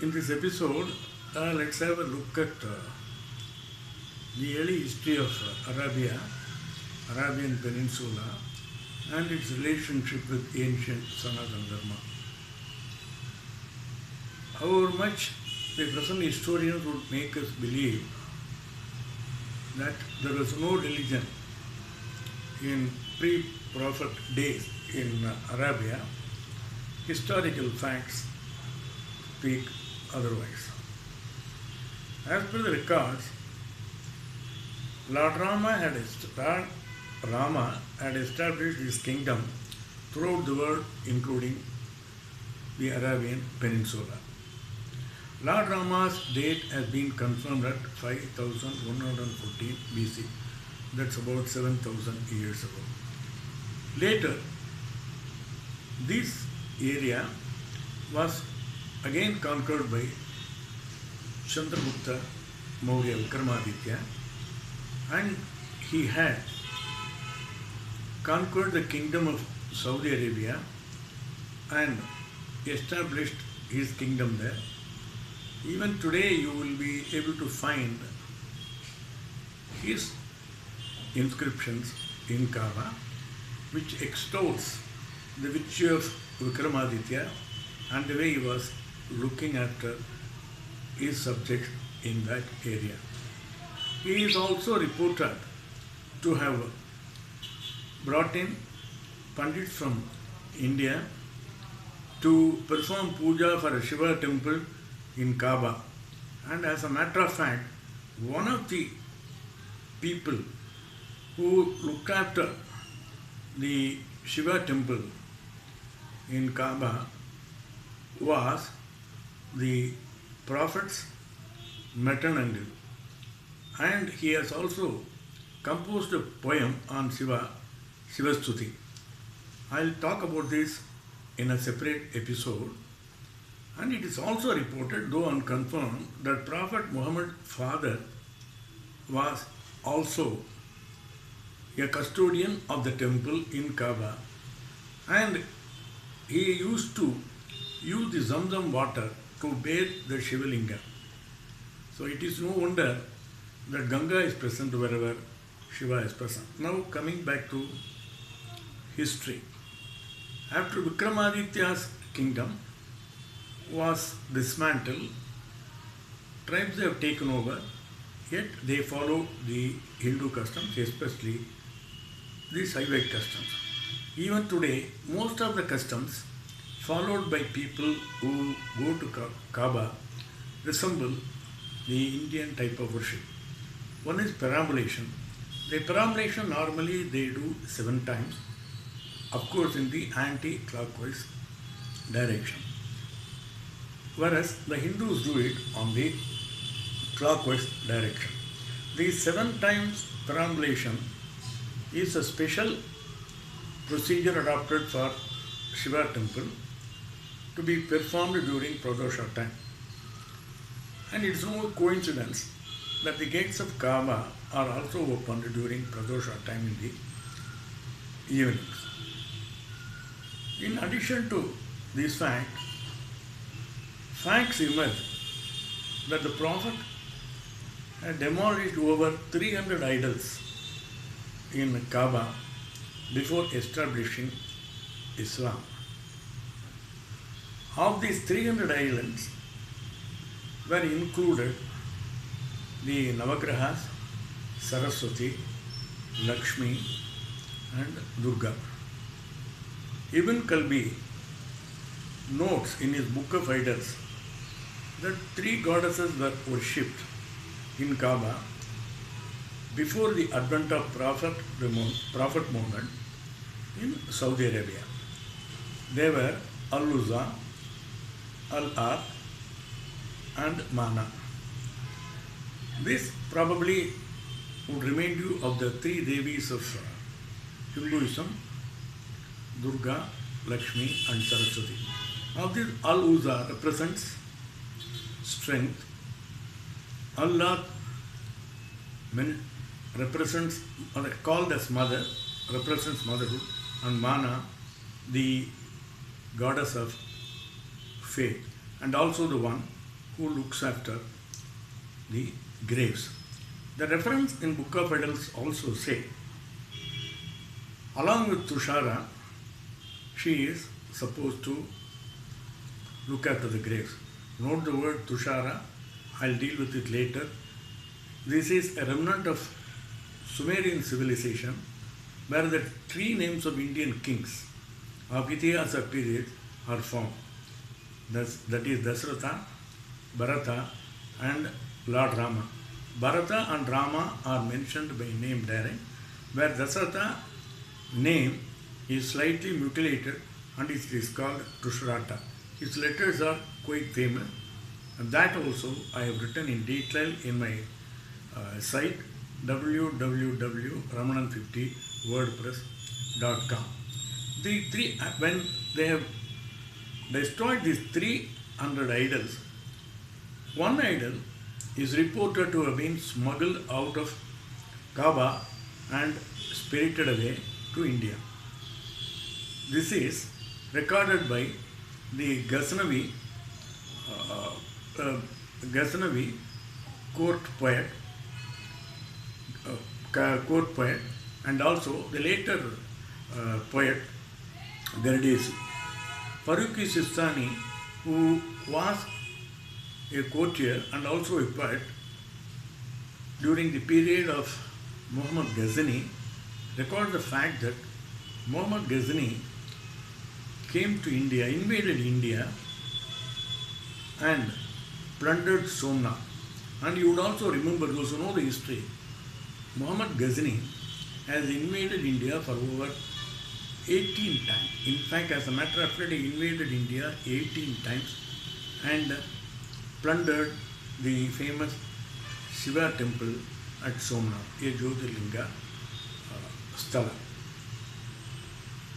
In this episode, let's have a look at the early history of Arabia, Arabian Peninsula, and its relationship with ancient Sanatana Dharma. However much the present historians would make us believe that there was no religion in pre-prophet days in Arabia, historical facts speak otherwise. As per the records, Lord Rama had established his kingdom throughout the world, including the Arabian Peninsula. Lord Rama's date has been confirmed at 5114 BC. That's about 7,000 years ago. Later, this area was again conquered by Chandragupta Maurya Vikramaditya, and he had conquered the kingdom of Saudi Arabia and established his kingdom there. Even today you will be able to find his inscriptions in Kaaba, which extols the virtue of Vikramaditya and the way he was looking after his subjects in that area. He is also reported to have brought in Pandits from India to perform puja for a Shiva temple in Kaaba. And as a matter of fact, one of the people who looked after the Shiva temple in Kaaba was the prophet's maternal uncle, and he has also composed a poem on Shivastuti. I'll talk about this in a separate episode. And it is also reported, though unconfirmed, that Prophet Muhammad's father was also a custodian of the temple in Kaaba, and he used to use the Zamzam water to bathe the Shivalinga. So it is no wonder that Ganga is present wherever Shiva is present. Now coming back to history. After Vikramaditya's kingdom was dismantled, tribes have taken over, yet they follow the Hindu customs, especially the Saivite customs. Even today, most of the customs followed by people who go to Kaaba resemble the Indian type of worship. One is perambulation. The perambulation normally they do 7 times, of course in the anti-clockwise direction, whereas the Hindus do it on the clockwise direction. The 7 times perambulation is a special procedure adopted for Shiva temple to be performed during Pradosha time. And it's no coincidence that the gates of Kaaba are also opened during Pradosha time in the evenings. In addition to this fact, facts emerge that the Prophet had demolished over 300 idols in Kaaba before establishing Islam. Of these 300 islands were included the Navagrahas, Saraswati, Lakshmi and Durga. Ibn Kalbi notes in his Book of Idols that 3 goddesses were worshipped in Kaaba before the advent of Prophet Muhammad in Saudi Arabia. They were Al-Uzza, Al-Ar and Mana. This probably would remind you of the 3 Devis of Hinduism, Durga, Lakshmi and Saraswati. Now this Al-Uzza represents strength, Allah represents, or called as mother, represents motherhood, and Mana, the goddess of faith, and also the one who looks after the graves. The reference in Book of Idylls also say, along with Tushara, she is supposed to look after the graves. Note the word Tushara, I'll deal with it later. This is a remnant of Sumerian civilization where the three names of Indian kings of Itihasa period are found. That is Dasratha, Bharata and Lord Rama. Bharata and Rama are mentioned by name direct, where Dasratha name is slightly mutilated and it is called Tushrata. His letters are quite famous, and that also I have written in detail in my site www.ramanan50wordpress.com. When they have destroyed these 300 idols, one idol is reported to have been smuggled out of Kaaba and spirited away to India. This is recorded by the Ghaznavi court poet, and also the later poet Gardesi. Farooqi Sistani, who was a courtier and also a poet during the period of Muhammad Ghazni, records the fact that Muhammad Ghazni came to India, invaded India and plundered Somnath. And you would also remember, those who know the history, Muhammad Ghazni has invaded India for over 18 times. In fact, as a matter of fact, he invaded India 18 times and plundered the famous Shiva temple at Somnath, a Jyotirlinga sthala.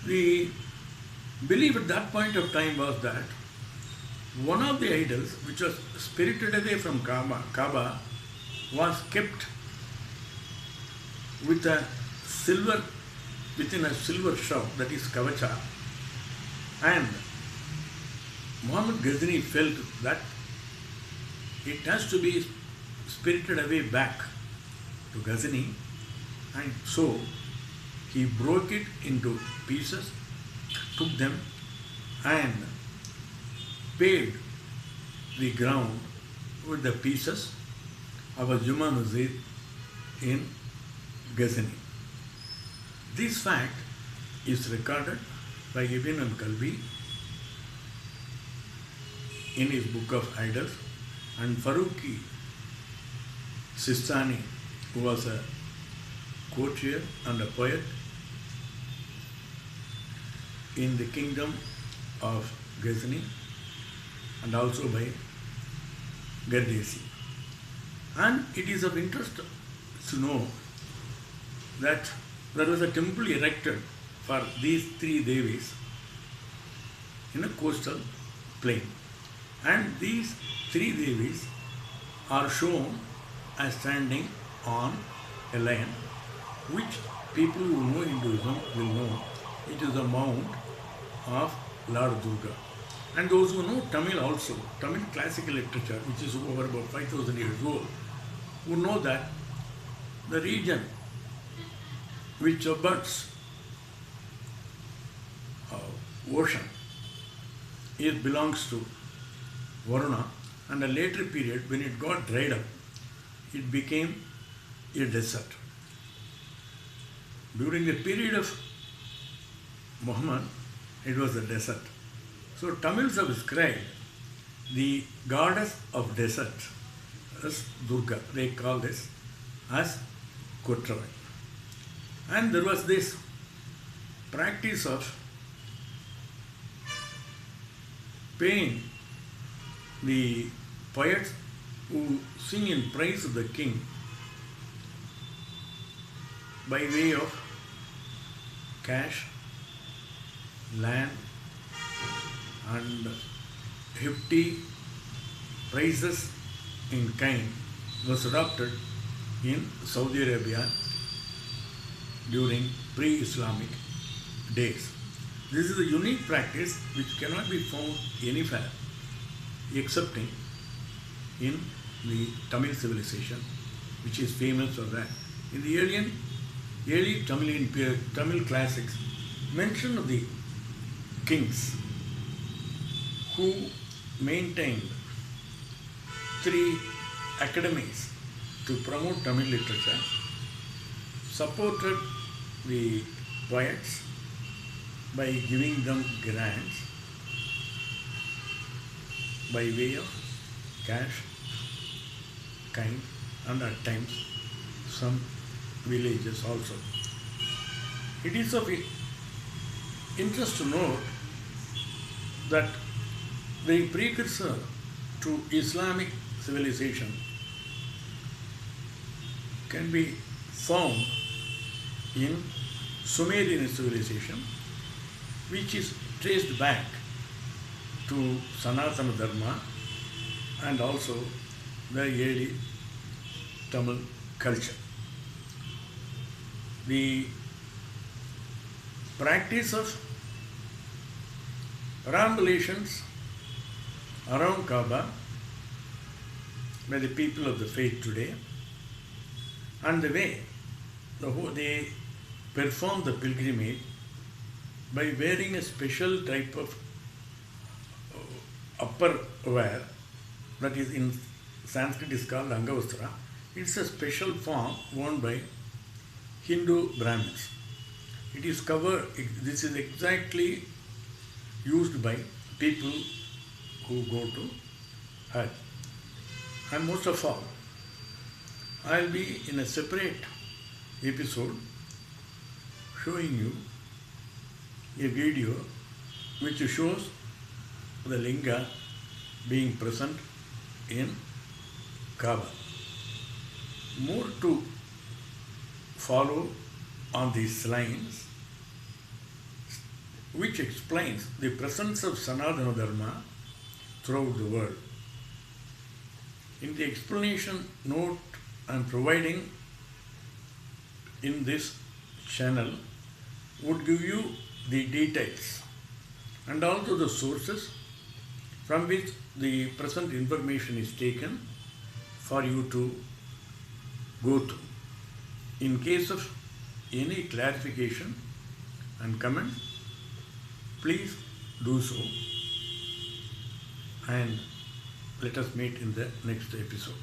The belief at that point of time was that one of the idols which was spirited away from Kaaba was kept within a silver shroud, that is Kavacha, and Muhammad Ghazni felt that it has to be spirited away back to Ghazni, and so he broke it into pieces, took them and paved the ground with the pieces of a Juma Masjid in Ghazni. This fact is recorded by Ibn al-Kalbi in his Book of Idylls, and Farooqi Sistani, who was a courtier and a poet in the kingdom of Ghazni, and also by Gardesi. And it is of interest to know that there was a temple erected for these three Devis in a coastal plain. And these three Devis are shown as standing on a lion, which people who know Hinduism will know it is a mount of Lord Durga. And those who know Tamil also, Tamil classical literature, which is over about 5,000 years old, would know that the region which abuts ocean, it belongs to Varuna, and a later period when it got dried up, it became a desert. During the period of Muhammad, it was a desert. So Tamils have described the goddess of desert as Durga. They call this as Kotravai. And there was this practice of paying the poets who sing in praise of the king by way of cash, land, and hefty prices in kind was adopted in Saudi Arabia during pre-Islamic days. This is a unique practice which cannot be found anywhere excepting in the Tamil civilization, which is famous for that. In the early Tamil classics mention of the kings who maintained 3 academies to promote Tamil literature, supported the poets by giving them grants by way of cash, kind, and at times some villages also. It is of interest to note that the precursor to Islamic civilization can be found in Sumerian civilization, which is traced back to Sanatana Dharma and also the early Tamil culture. The practice of perambulations around Kaaba by the people of the faith today, and the way they perform the pilgrimage by wearing a special type of upper wear, that is in Sanskrit is called Angavastra. It's a special form worn by Hindu Brahmins. It is covered, this is exactly used by people who go to Hajj. And most of all, I'll be in a separate episode showing you a video which shows the linga being present in Kaaba. More to follow on these lines, which explains the presence of Sanatana Dharma throughout the world. In the explanation note I am providing in this channel would give you the details and also the sources from which the present information is taken for you to go through. In case of any clarification and comment, please do so, and let us meet in the next episode.